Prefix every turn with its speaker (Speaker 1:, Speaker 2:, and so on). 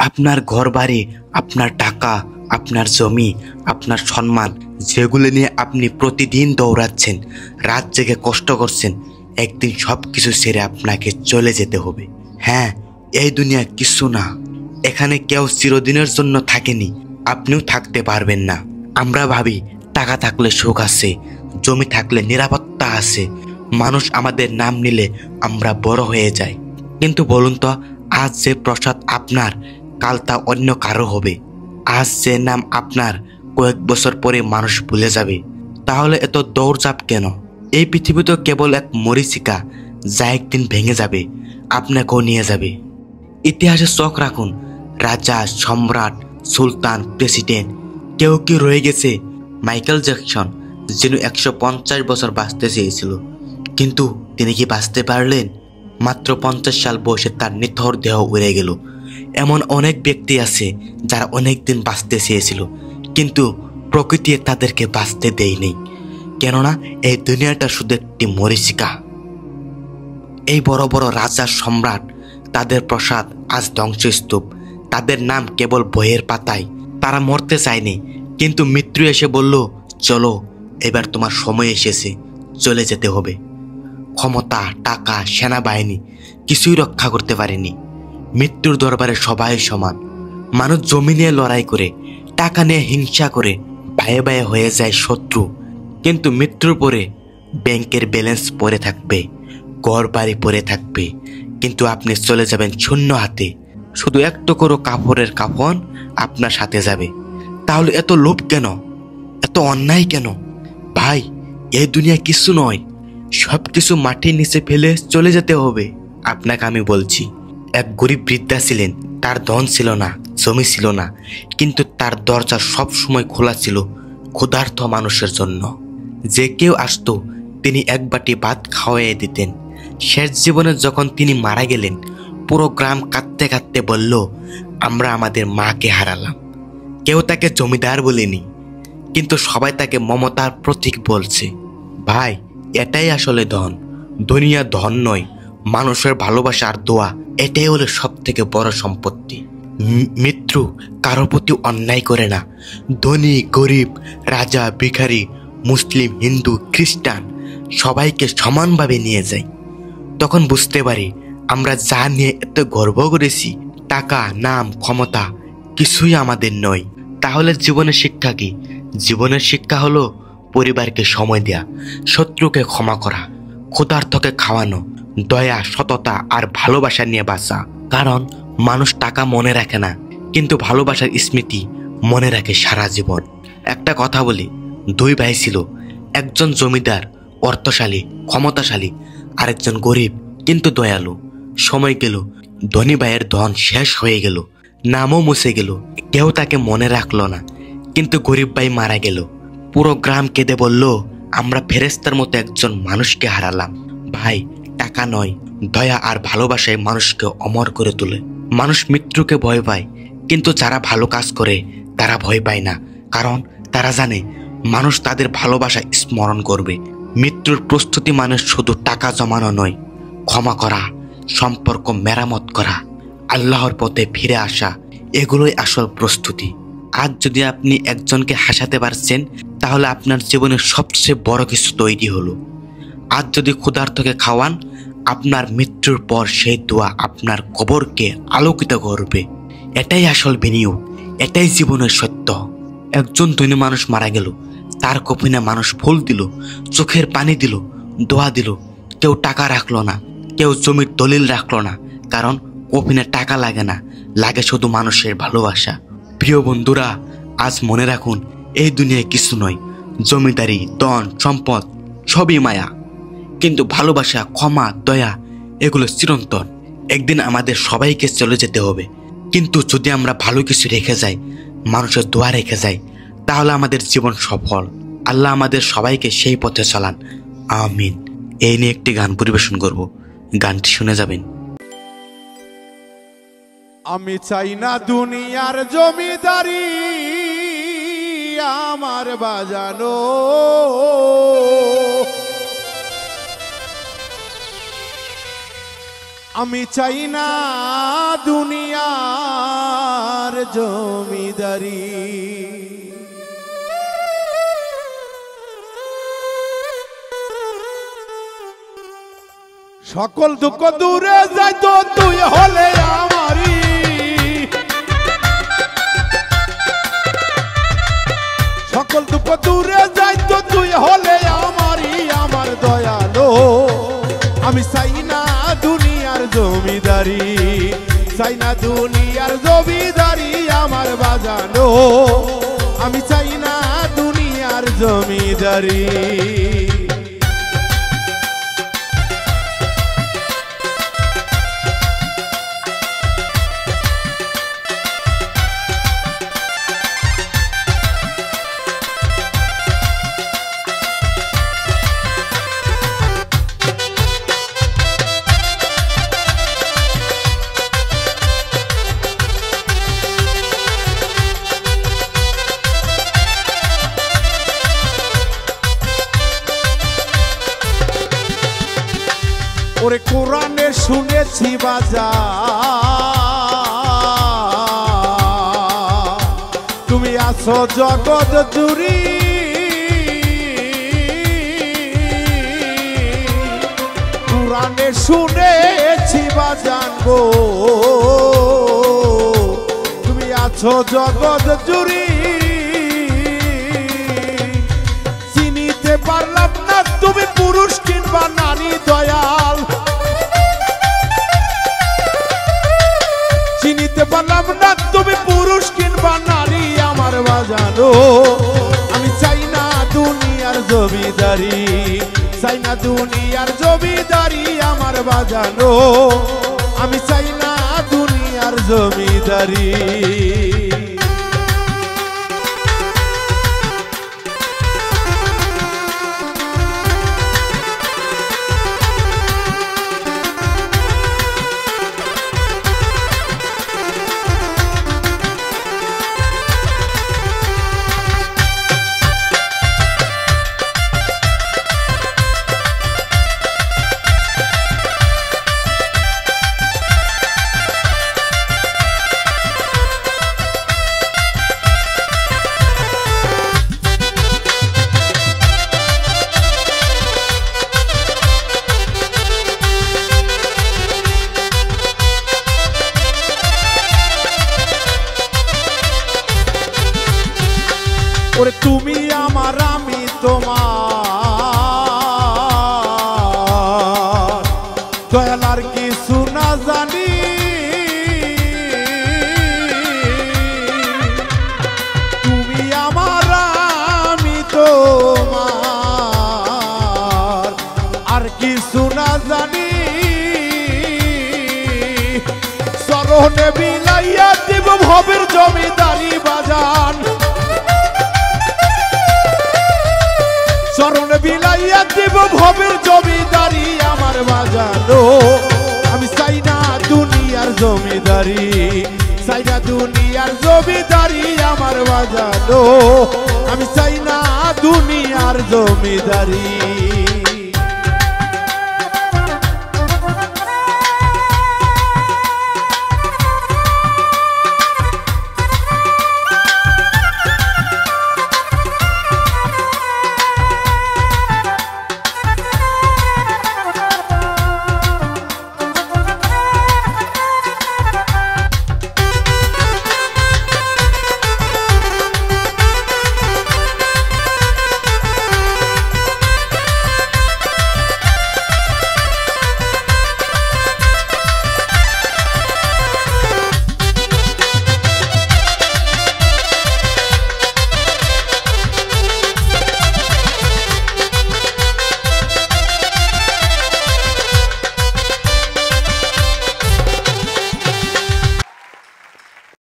Speaker 1: আপনার ঘরবাড়ি, আপনার টাকা, আপনার জমি, আপনার সম্মান, যেগুলো নিয়ে আপনি প্রতিদিন দৌড়াচ্ছেন, রাত জেগে কষ্ট করছেন, একদিন সব কিছু ছেড়ে আপনাকে চলে যেতে হবে। হ্যাঁ, এই দুনিয়া কিছু না। এখানে কেউ চিরদিনের জন্য থাকেনি, আপনিও থাকতে পারবেন না। আমরা ভাবি টাকা থাকলে সুখ আছে, জমি থাকলে নিরাপত্তা আছে, মানুষ আমাদের নাম নিলে আমরা বড় হয়ে যাই। কিন্তু বলুন তো, আজ যে প্রসাদ আপনার, কাল তা অন্য কারো হবে। আজ যে নাম আপনার, কয়েক বছর পরে মানুষ ভুলে যাবে। তাহলে এত দৌড়ঝাঁপ কেন? এই পৃথিবী তো কেবল এক মরীচিকা, যা একদিন ভেঙে যাবে, আপনাকেও নিয়ে যাবে। ইতিহাসে চোখ রাখুন, রাজা, সম্রাট, সুলতান, প্রেসিডেন্ট, কেউ কি রয়ে গেছে? মাইকেল জ্যাকসন যেন 150 বছর বাঁচতে চেয়েছিল, কিন্তু তিনি কি বাঁচতে পারলেন? মাত্র 50 সাল বয়সে তার নিথর দেহ উড়ে গেল। এমন অনেক ব্যক্তি আছে যারা অনেক দিন বাঁচতে চেয়েছিল, কিন্তু প্রকৃতি তাদেরকে বাঁচতে দেয়নি। কেননা এই দুনিয়াটা শুধু একটি মরীচিকা। এই বড় বড় রাজা, সম্রাট, তাদের প্রাসাদ আজ ধ্বংসস্তূপ, তাদের নাম কেবল বইয়ের পাতায়। তারা মরতে চায়নি, কিন্তু মৃত্যু এসে বলল, চলো, এবার তোমার সময় এসেছে, চলে যেতে হবে। ক্ষমতা, টাকা, সেনাবাহিনী কিছুই রক্ষা করতে পারেনি। মৃত্যুর দরবারে সবাই সমান। মানুষ জমি নিয়ে লড়াই করে, টাকা নিয়ে হিংসা করে, বায়ে বায়ে হয়ে যায় শত্রু। কিন্তু মৃত্যুর পরে ব্যাংকের ব্যালেন্স পড়ে থাকবে, ঘর বাড়ি পড়ে থাকবে, কিন্তু আপনি চলে যাবেন শূন্য হাতে। শুধু এক টুকরো কাপড়ের কাফন আপনার সাথে যাবে। তাহলে এত লোভ কেন? এত অন্যায় কেন? ভাই, এই দুনিয়া কিছু নয়, সব কিছু মাটির নিচে ফেলে চলে যেতে হবে। আপনাকে আমি বলছি, এক গরিব বৃদ্ধা ছিলেন, তার ধন ছিল না, জমি ছিল না, কিন্তু তার দরজা সব সময় খোলা ছিল ক্ষুধার্ত মানুষের জন্য। যে কেউ আসতো, তিনি এক বাটি ভাত খাওয়াইয়ে দিতেন। শেষ জীবনে যখন তিনি মারা গেলেন, পুরো গ্রাম কাঁদতে কাঁদতে বলল, আমরা আমাদের মাকে হারালাম। কেউ তাকে জমিদার বলেনি, কিন্তু সবাই তাকে মমতার প্রতীক বলছে। ভাই, এটাই আসলে ধন। দুনিয়া ধন নয়, মানুষের ভালোবাসা আর দোয়া, এটাই হলো সব থেকে বড় সম্পত্তি। মৃত্যু কারো প্রতি অন্যায় করে না। ধনী, গরিব, রাজা, ভিখারি, মুসলিম, হিন্দু, খ্রিস্টান, সবাইকে সমানভাবে নিয়ে যায়। তখন বুঝতে পারি আমরা যা নিয়ে এত গর্ব করেছি, টাকা, নাম, ক্ষমতা, কিছুই আমাদের নয়। তাহলে জীবনের শিক্ষা কি? জীবনের শিক্ষা হলো পরিবারকে সময় দেয়া, শত্রুকে ক্ষমা করা, ক্ষুধার্তকে খাওয়ানো, দয়া, সততা আর ভালোবাসা নিয়ে বাঁচা। কারণ মানুষ টাকা মনে রাখে না, কিন্তু ভালোবাসার স্মৃতি মনে রাখে সারা জীবন। একটা কথা বলি, দুই ভাই ছিল, একজন জমিদার, অর্থশালী, ক্ষমতাশালী, আরেকজন গরিব কিন্তু দয়ালু। সময় গেল, ধনী ভাইয়ের ধন শেষ হয়ে গেল, নামও মুছে গেল, কেউ তাকে মনে রাখলো না। কিন্তু গরিব ভাই মারা গেল। পুরো গ্রাম কেঁদে বলল, আমরা ফেরেশতার মতো একজন মানুষকে হারালাম। ভাই, টাকা নয়, দয়া আর ভালোবাসায় মানুষকে অমর করে তোলে। মানুষ মৃত্যুকে ভয় পায়, কিন্তু যারা ভালো কাজ করে তারা ভয় পায় না, কারণ তারা জানে মানুষ তাদের ভালোবাসা স্মরণ করবে। মৃত্যুর প্রস্তুতি মানে শুধু টাকা জমানো নয়, ক্ষমা করা, সম্পর্ক মেরামত করা, আল্লাহর পথে ফিরে আসা, এগুলোই আসল প্রস্তুতি। আজ যদি আপনি একজনকে হাসাতে পারছেন, তাহলে আপনার জীবনের সবচেয়ে বড় কিছু তৈরি হলো। আজ যদি ক্ষুধার্তকে খাওয়ান, আপনার মৃত্যুর পর সেই দোয়া আপনার কবরকে আলোকিত করবে। এটাই আসল বিনিয়োগ, এটাই জীবনের সত্য। একজন ধনী মানুষ মারা গেল, তার কফিনে মানুষ ফুল দিল, চোখের পানি দিল, দোয়া দিল। কেউ টাকা রাখলো না, কেউ জমির দলিল রাখলো না, কারণ কফিনে টাকা লাগে না, লাগে শুধু মানুষের ভালোবাসা। প্রিয় বন্ধুরা, আজ মনে রাখুন, এই দুনিয়ায় কিছু নয়, জমিদারি, ধন, সম্পদ সবই মায়া, কিন্তু ভালোবাসা, ক্ষমা, দয়া এগুলো চিরন্তন। একদিন আমাদের সবাইকে চলে যেতে হবে, কিন্তু যদি আমরা ভালো কিছু রেখে যাই, মানুষের দোয়া রেখে যাই, তাহলে আমাদের জীবন সফল। আল্লাহ আমাদের সবাইকে সেই পথে চালান, আমিন। এই নিয়ে একটি গান পরিবেশন করব, গানটি শুনে যাবেন।
Speaker 2: আমি চাই না দুনিয়ার জমিদারি আমার বাজানো, আমি চাই না দুনিয়া জমিদারি। সকল দুঃখ দূরে যাইতো তুই হলে আমারি, সকল দুঃখ দূরে যাইতো তুই হলে আমারি। আমার দয়ালো আমি চাই না দুনিয়ার জমিদারি, চাই না দুনিয়ার জমিদারি আমার বাজানো, আমি চাই না দুনিয়ার জমিদারি। ওরে কোরআনে শুনেছি বাজার, তুমি আছো জগৎ জুড়ি, কোরআনে শুনেছি বাজান গো, তুমি আছো জগৎ জুড়ি। চিনিতে পারলাম না তুমি পুরুষ কিংবা নারী দয়াল, চিনিতে পারলাম না তুমি পুরুষ কিংবা নারী আমার বাজানো, আমি চাই না দুনিয়ার জমিদারি, চাই না দুনিয়ার জমিদারি আমার বাজানো, আমি চাই না দুনিয়ার জমিদারি। ওরে তুমি আমার আমি তোমার, দয়াল আর কিছু না জানি, তুমি আমার আমি তোমার, আর কিছু না জানি। চরণে বিলাইয়া দিব ভবের জমিদারি বাজান, চরণে বিলাইয়া দিব ভবের জমিদারি আমার বাজানো, আমি চাই না দুনিয়ার জমিদারি, চাই না দুনিয়ার জমিদারি আমার বাজানো, আমি চাই না দুনিয়ার জমিদারি।